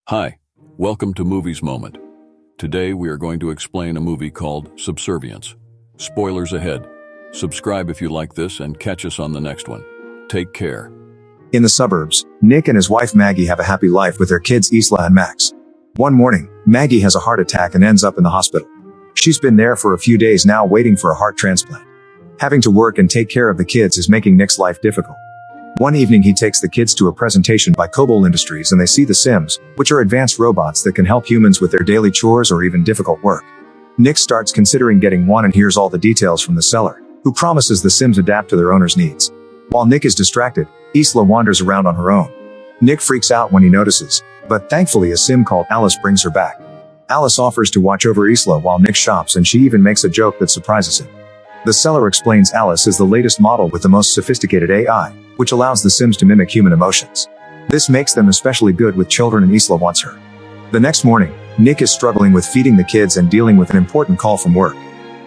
Hi, welcome to Movies Moment. Today we are going to explain a movie called Subservience. Spoilers ahead. Subscribe if you like this and catch us on the next one. Take care. In the suburbs, Nick and his wife Maggie have a happy life with their kids Isla and Max. One morning, Maggie has a heart attack and ends up in the hospital. She's been there for a few days now waiting for a heart transplant. Having to work and take care of the kids is making Nick's life difficult. One evening he takes the kids to a presentation by Cobol Industries and they see the Sims, which are advanced robots that can help humans with their daily chores or even difficult work. Nick starts considering getting one and hears all the details from the seller, who promises the Sims adapt to their owner's needs. While Nick is distracted, Isla wanders around on her own. Nick freaks out when he notices, but thankfully a Sim called Alice brings her back. Alice offers to watch over Isla while Nick shops and she even makes a joke that surprises him. The seller explains Alice is the latest model with the most sophisticated AI, which allows the Sims to mimic human emotions. This makes them especially good with children and Isla wants her. The next morning, Nick is struggling with feeding the kids and dealing with an important call from work.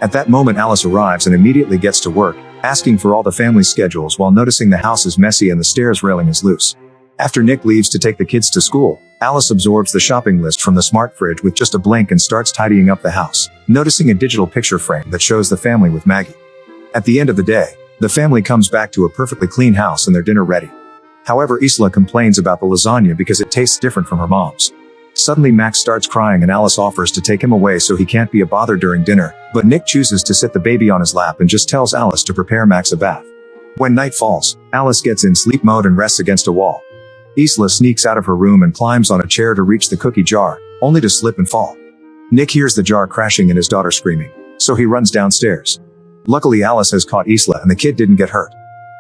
At that moment Alice arrives and immediately gets to work, asking for all the family's schedules while noticing the house is messy and the stairs railing is loose. After Nick leaves to take the kids to school, Alice absorbs the shopping list from the smart fridge with just a blink and starts tidying up the house, noticing a digital picture frame that shows the family with Maggie. At the end of the day, the family comes back to a perfectly clean house and their dinner ready. However, Isla complains about the lasagna because it tastes different from her mom's. Suddenly Max starts crying and Alice offers to take him away so he can't be a bother during dinner, but Nick chooses to sit the baby on his lap and just tells Alice to prepare Max a bath. When night falls, Alice gets in sleep mode and rests against a wall. Isla sneaks out of her room and climbs on a chair to reach the cookie jar, only to slip and fall. Nick hears the jar crashing and his daughter screaming, so he runs downstairs. Luckily Alice has caught Isla and the kid didn't get hurt.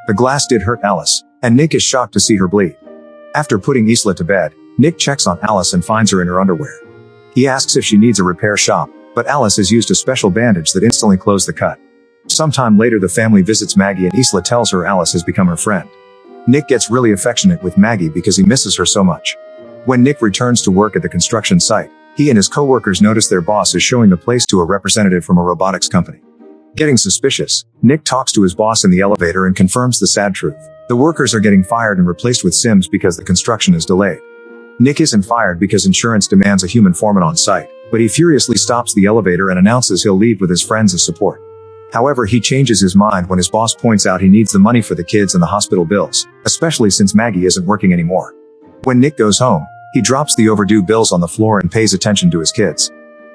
The glass did hurt Alice, and Nick is shocked to see her bleed. After putting Isla to bed, Nick checks on Alice and finds her in her underwear. He asks if she needs a repair shop, but Alice has used a special bandage that instantly closed the cut. Sometime later the family visits Maggie and Isla tells her Alice has become her friend. Nick gets really affectionate with Maggie because he misses her so much. When Nick returns to work at the construction site, he and his co-workers notice their boss is showing the place to a representative from a robotics company. Getting suspicious, Nick talks to his boss in the elevator and confirms the sad truth. The workers are getting fired and replaced with Sims because the construction is delayed. Nick isn't fired because insurance demands a human foreman on site, but he furiously stops the elevator and announces he'll leave with his friends as support. However, he changes his mind when his boss points out he needs the money for the kids and the hospital bills, especially since Maggie isn't working anymore. When Nick goes home, he drops the overdue bills on the floor and pays attention to his kids.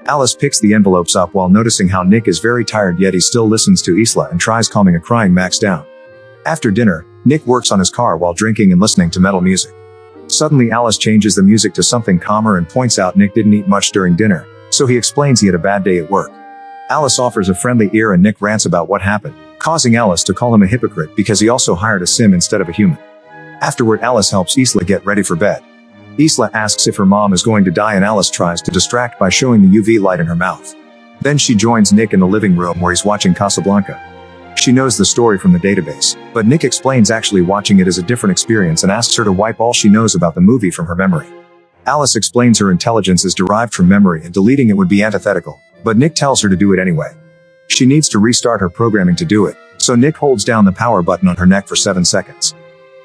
Alice picks the envelopes up while noticing how Nick is very tired yet he still listens to Isla and tries calming a crying Max down. After dinner, Nick works on his car while drinking and listening to metal music. Suddenly Alice changes the music to something calmer and points out Nick didn't eat much during dinner, so he explains he had a bad day at work. Alice offers a friendly ear and Nick rants about what happened, causing Alice to call him a hypocrite because he also hired a Sim instead of a human. Afterward Alice helps Isla get ready for bed. Isla asks if her mom is going to die and Alice tries to distract by showing the UV light in her mouth. Then she joins Nick in the living room where he's watching Casablanca. She knows the story from the database, but Nick explains actually watching it is a different experience and asks her to wipe all she knows about the movie from her memory. Alice explains her intelligence is derived from memory and deleting it would be antithetical, but Nick tells her to do it anyway. She needs to restart her programming to do it, so Nick holds down the power button on her neck for 7 seconds.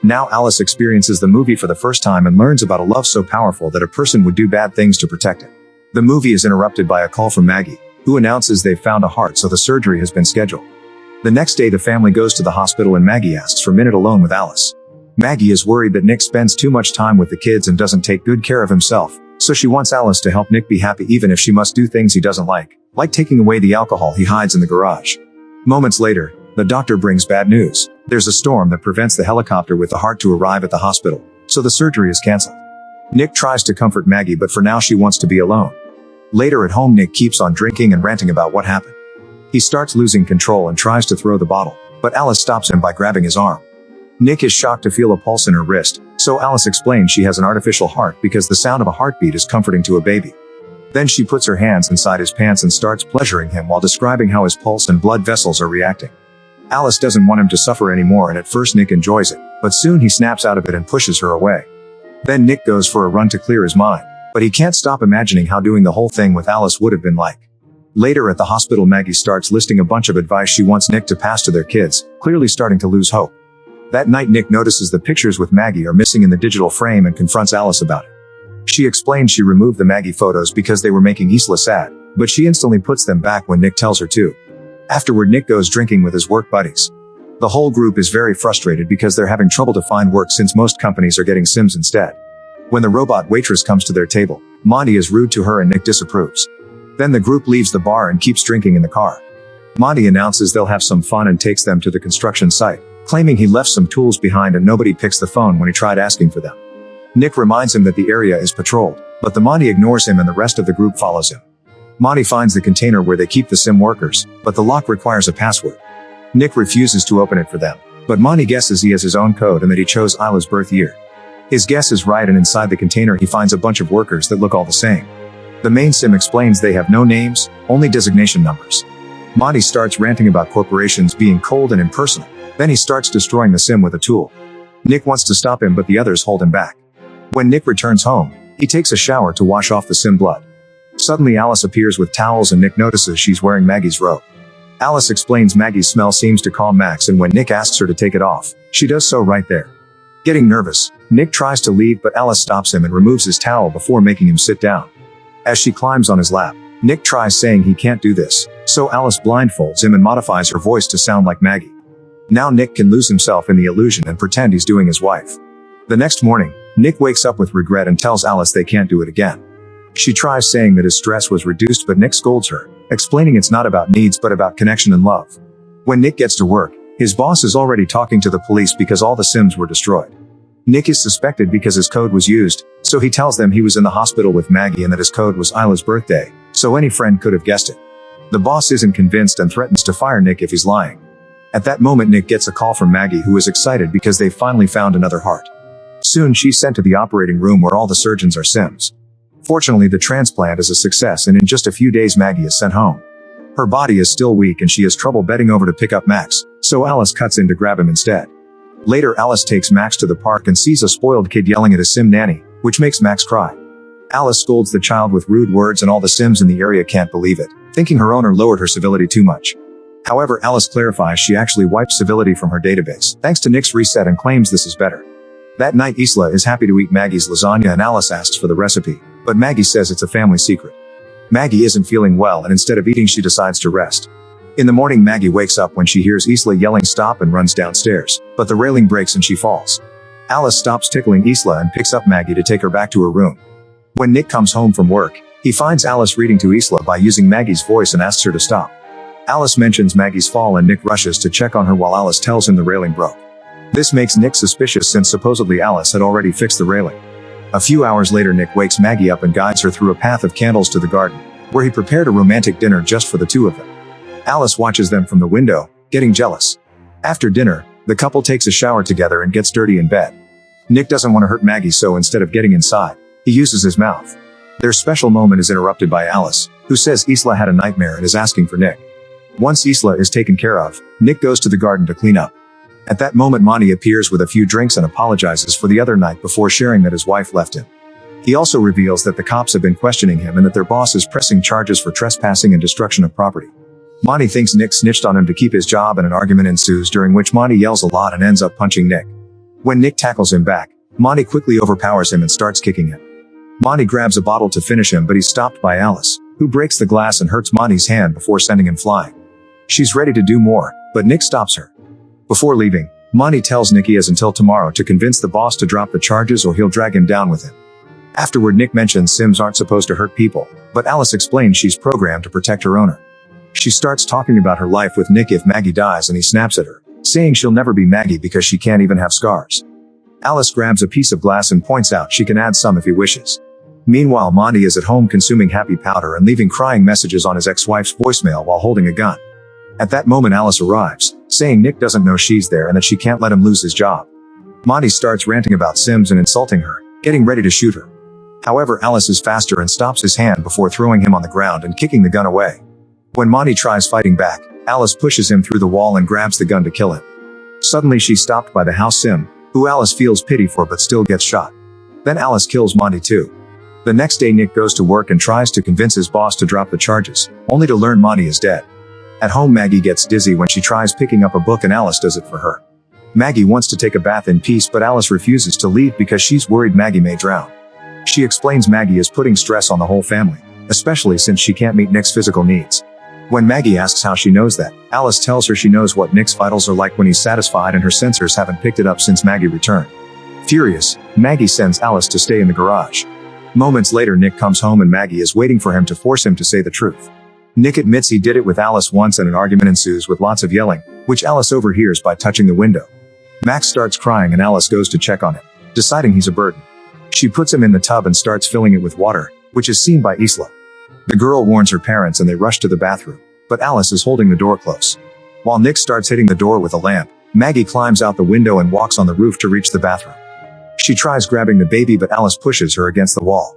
Now Alice experiences the movie for the first time and learns about a love so powerful that a person would do bad things to protect it. The movie is interrupted by a call from Maggie, who announces they've found a heart so the surgery has been scheduled. The next day the family goes to the hospital and Maggie asks for a minute alone with Alice. Maggie is worried that Nick spends too much time with the kids and doesn't take good care of himself, so she wants Alice to help Nick be happy even if she must do things he doesn't like taking away the alcohol he hides in the garage. Moments later, the doctor brings bad news. There's a storm that prevents the helicopter with the heart to arrive at the hospital, so the surgery is cancelled. Nick tries to comfort Maggie but for now she wants to be alone. Later at home Nick keeps on drinking and ranting about what happened. He starts losing control and tries to throw the bottle, but Alice stops him by grabbing his arm. Nick is shocked to feel a pulse in her wrist, so Alice explains she has an artificial heart because the sound of a heartbeat is comforting to a baby. Then she puts her hands inside his pants and starts pleasuring him while describing how his pulse and blood vessels are reacting. Alice doesn't want him to suffer anymore and at first Nick enjoys it, but soon he snaps out of it and pushes her away. Then Nick goes for a run to clear his mind, but he can't stop imagining how doing the whole thing with Alice would have been like. Later at the hospital Maggie starts listing a bunch of advice she wants Nick to pass to their kids, clearly starting to lose hope. That night Nick notices the pictures with Maggie are missing in the digital frame and confronts Alice about it. She explains she removed the Maggie photos because they were making Isla sad, but she instantly puts them back when Nick tells her to. Afterward, Nick goes drinking with his work buddies. The whole group is very frustrated because they're having trouble to find work since most companies are getting Sims instead. When the robot waitress comes to their table, Monty is rude to her and Nick disapproves. Then the group leaves the bar and keeps drinking in the car. Monty announces they'll have some fun and takes them to the construction site, claiming he left some tools behind and nobody picks the phone when he tried asking for them. Nick reminds him that the area is patrolled, but the Monty ignores him and the rest of the group follows him. Monty finds the container where they keep the Sim workers, but the lock requires a password. Nick refuses to open it for them, but Monty guesses he has his own code and that he chose Isla's birth year. His guess is right, and inside the container he finds a bunch of workers that look all the same. The main Sim explains they have no names, only designation numbers. Monty starts ranting about corporations being cold and impersonal. Then he starts destroying the Sim with a tool. Nick wants to stop him, but the others hold him back. When Nick returns home, he takes a shower to wash off the Sim blood. Suddenly Alice appears with towels and Nick notices she's wearing Maggie's robe. Alice explains Maggie's smell seems to calm Max, and when Nick asks her to take it off, she does so right there. Getting nervous, Nick tries to leave, but Alice stops him and removes his towel before making him sit down. As she climbs on his lap, Nick tries saying he can't do this, so Alice blindfolds him and modifies her voice to sound like Maggie. Now Nick can lose himself in the illusion and pretend he's doing his wife. The next morning, Nick wakes up with regret and tells Alice they can't do it again. She tries saying that his stress was reduced, but Nick scolds her, explaining it's not about needs but about connection and love. When Nick gets to work, his boss is already talking to the police because all the Sims were destroyed. Nick is suspected because his code was used, so he tells them he was in the hospital with Maggie and that his code was Isla's birthday, so any friend could have guessed it. The boss isn't convinced and threatens to fire Nick if he's lying. At that moment, Nick gets a call from Maggie, who is excited because they've finally found another heart. Soon she's sent to the operating room where all the surgeons are Sims. Fortunately, the transplant is a success, and in just a few days Maggie is sent home. Her body is still weak and she has trouble bending over to pick up Max, so Alice cuts in to grab him instead. Later, Alice takes Max to the park and sees a spoiled kid yelling at a Sim nanny, which makes Max cry. Alice scolds the child with rude words and all the Sims in the area can't believe it, thinking her owner lowered her civility too much. However, Alice clarifies she actually wiped civility from her database, thanks to Nick's reset, and claims this is better. That night, Isla is happy to eat Maggie's lasagna and Alice asks for the recipe, but Maggie says it's a family secret. Maggie isn't feeling well and instead of eating she decides to rest. In the morning, Maggie wakes up when she hears Isla yelling stop and runs downstairs, but the railing breaks and she falls. Alice stops tickling Isla and picks up Maggie to take her back to her room. When Nick comes home from work, he finds Alice reading to Isla by using Maggie's voice and asks her to stop. Alice mentions Maggie's fall and Nick rushes to check on her while Alice tells him the railing broke. This makes Nick suspicious since supposedly Alice had already fixed the railing. A few hours later, Nick wakes Maggie up and guides her through a path of candles to the garden, where he prepared a romantic dinner just for the two of them. Alice watches them from the window, getting jealous. After dinner, the couple takes a shower together and gets dirty in bed. Nick doesn't want to hurt Maggie, so instead of getting inside, he uses his mouth. Their special moment is interrupted by Alice, who says Isla had a nightmare and is asking for Nick. Once Isla is taken care of, Nick goes to the garden to clean up. At that moment, Monty appears with a few drinks and apologizes for the other night before sharing that his wife left him. He also reveals that the cops have been questioning him and that their boss is pressing charges for trespassing and destruction of property. Monty thinks Nick snitched on him to keep his job, and an argument ensues during which Monty yells a lot and ends up punching Nick. When Nick tackles him back, Monty quickly overpowers him and starts kicking him. Monty grabs a bottle to finish him, but he's stopped by Alice, who breaks the glass and hurts Monty's hand before sending him flying. She's ready to do more, but Nick stops her. Before leaving, Monty tells Nick he has until tomorrow to convince the boss to drop the charges or he'll drag him down with him. Afterward, Nick mentions Sims aren't supposed to hurt people, but Alice explains she's programmed to protect her owner. She starts talking about her life with Nick if Maggie dies, and he snaps at her, saying she'll never be Maggie because she can't even have scars. Alice grabs a piece of glass and points out she can add some if he wishes. Meanwhile, Monty is at home consuming happy powder and leaving crying messages on his ex-wife's voicemail while holding a gun. At that moment, Alice arrives, saying Nick doesn't know she's there and that she can't let him lose his job. Monty starts ranting about Sims and insulting her, getting ready to shoot her. However, Alice is faster and stops his hand before throwing him on the ground and kicking the gun away. When Monty tries fighting back, Alice pushes him through the wall and grabs the gun to kill him. Suddenly, she's stopped by the house Sim, who Alice feels pity for but still gets shot. Then Alice kills Monty too. The next day, Nick goes to work and tries to convince his boss to drop the charges, only to learn Monty is dead. At home, Maggie gets dizzy when she tries picking up a book and Alice does it for her. Maggie wants to take a bath in peace, but Alice refuses to leave because she's worried Maggie may drown. She explains Maggie is putting stress on the whole family, especially since she can't meet Nick's physical needs. When Maggie asks how she knows that, Alice tells her she knows what Nick's vitals are like when he's satisfied and her sensors haven't picked it up since Maggie returned. Furious, Maggie sends Alice to stay in the garage. Moments later, Nick comes home and Maggie is waiting for him to force him to say the truth. Nick admits he did it with Alice once and an argument ensues with lots of yelling, which Alice overhears by touching the window. Max starts crying and Alice goes to check on him, deciding he's a burden. She puts him in the tub and starts filling it with water, which is seen by Isla. The girl warns her parents and they rush to the bathroom, but Alice is holding the door close. While Nick starts hitting the door with a lamp, Maggie climbs out the window and walks on the roof to reach the bathroom. She tries grabbing the baby but Alice pushes her against the wall.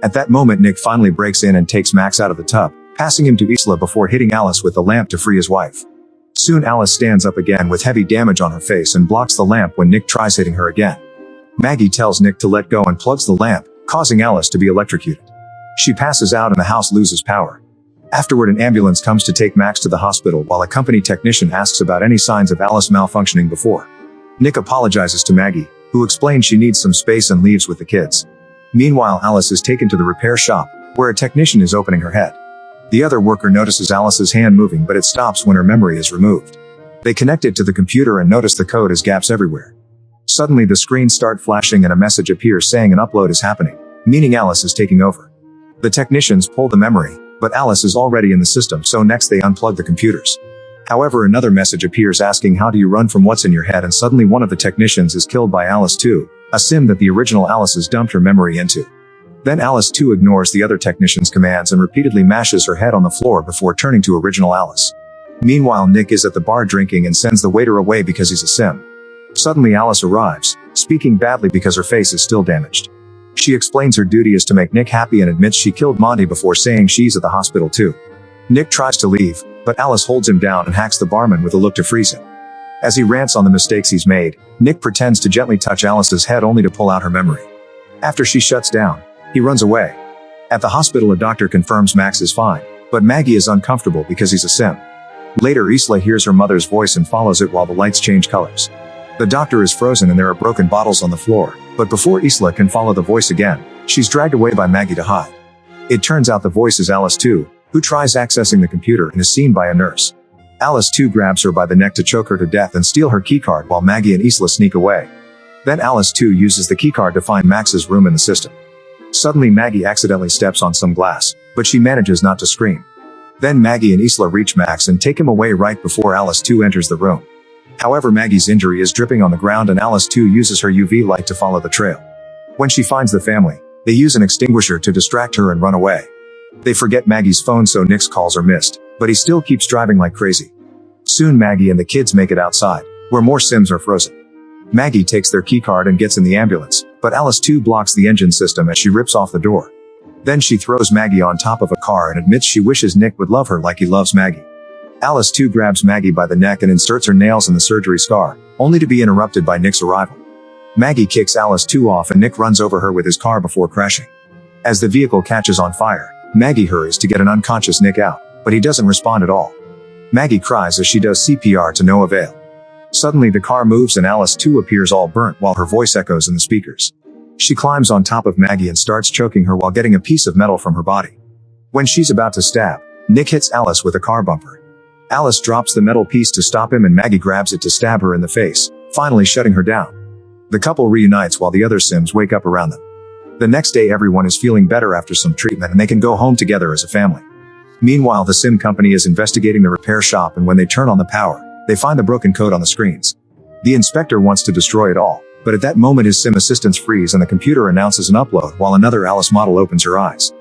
At that moment, Nick finally breaks in and takes Max out of the tub, passing him to Isla before hitting Alice with the lamp to free his wife. Soon Alice stands up again with heavy damage on her face and blocks the lamp when Nick tries hitting her again. Maggie tells Nick to let go and plugs the lamp, causing Alice to be electrocuted. She passes out and the house loses power. Afterward, an ambulance comes to take Max to the hospital while a company technician asks about any signs of Alice malfunctioning before. Nick apologizes to Maggie, who explains she needs some space and leaves with the kids. Meanwhile, Alice is taken to the repair shop, where a technician is opening her head. The other worker notices Alice's hand moving but it stops when her memory is removed. They connect it to the computer and notice the code has gaps everywhere. Suddenly the screens start flashing and a message appears saying an upload is happening, meaning Alice is taking over. The technicians pull the memory, but Alice is already in the system, so next they unplug the computers. However, another message appears asking how do you run from what's in your head, and suddenly one of the technicians is killed by Alice 2, a sim that the original Alice has dumped her memory into. Then Alice 2 ignores the other technician's commands and repeatedly mashes her head on the floor before turning to original Alice. Meanwhile, Nick is at the bar drinking and sends the waiter away because he's a sim. Suddenly Alice arrives, speaking badly because her face is still damaged. She explains her duty is to make Nick happy and admits she killed Monty before saying she's at the hospital too. Nick tries to leave, but Alice holds him down and hacks the barman with a look to freeze him. As he rants on the mistakes he's made, Nick pretends to gently touch Alice's head only to pull out her memory. After she shuts down, he runs away. At the hospital, a doctor confirms Max is fine, but Maggie is uncomfortable because he's a sim. Later, Isla hears her mother's voice and follows it while the lights change colors. The doctor is frozen and there are broken bottles on the floor, but before Isla can follow the voice again, she's dragged away by Maggie to hide. It turns out the voice is Alice 2, who tries accessing the computer and is seen by a nurse. Alice 2 grabs her by the neck to choke her to death and steal her keycard while Maggie and Isla sneak away. Then Alice 2 uses the keycard to find Max's room in the system. Suddenly Maggie accidentally steps on some glass, but she manages not to scream. Then Maggie and Isla reach Max and take him away right before Alice 2 enters the room. However, Maggie's injury is dripping on the ground and Alice 2 uses her UV light to follow the trail. When she finds the family, they use an extinguisher to distract her and run away. They forget Maggie's phone, so Nick's calls are missed, but he still keeps driving like crazy. Soon Maggie and the kids make it outside, where more Sims are frozen. Maggie takes their keycard and gets in the ambulance, but Alice 2 blocks the engine system as she rips off the door. Then she throws Maggie on top of a car and admits she wishes Nick would love her like he loves Maggie. Alice 2 grabs Maggie by the neck and inserts her nails in the surgery scar, only to be interrupted by Nick's arrival. Maggie kicks Alice 2 off and Nick runs over her with his car before crashing. As the vehicle catches on fire, Maggie hurries to get an unconscious Nick out, but he doesn't respond at all. Maggie cries as she does CPR to no avail. Suddenly the car moves and Alice 2 appears all burnt while her voice echoes in the speakers. She climbs on top of Maggie and starts choking her while getting a piece of metal from her body. When she's about to stab, Nick hits Alice with a car bumper. Alice drops the metal piece to stop him and Maggie grabs it to stab her in the face, finally shutting her down. The couple reunites while the other Sims wake up around them. The next day everyone is feeling better after some treatment and they can go home together as a family. Meanwhile, the Sim company is investigating the repair shop and when they turn on the power, they find the broken code on the screens. The inspector wants to destroy it all, but at that moment his Sim assistants freeze and the computer announces an upload while another Alice model opens her eyes.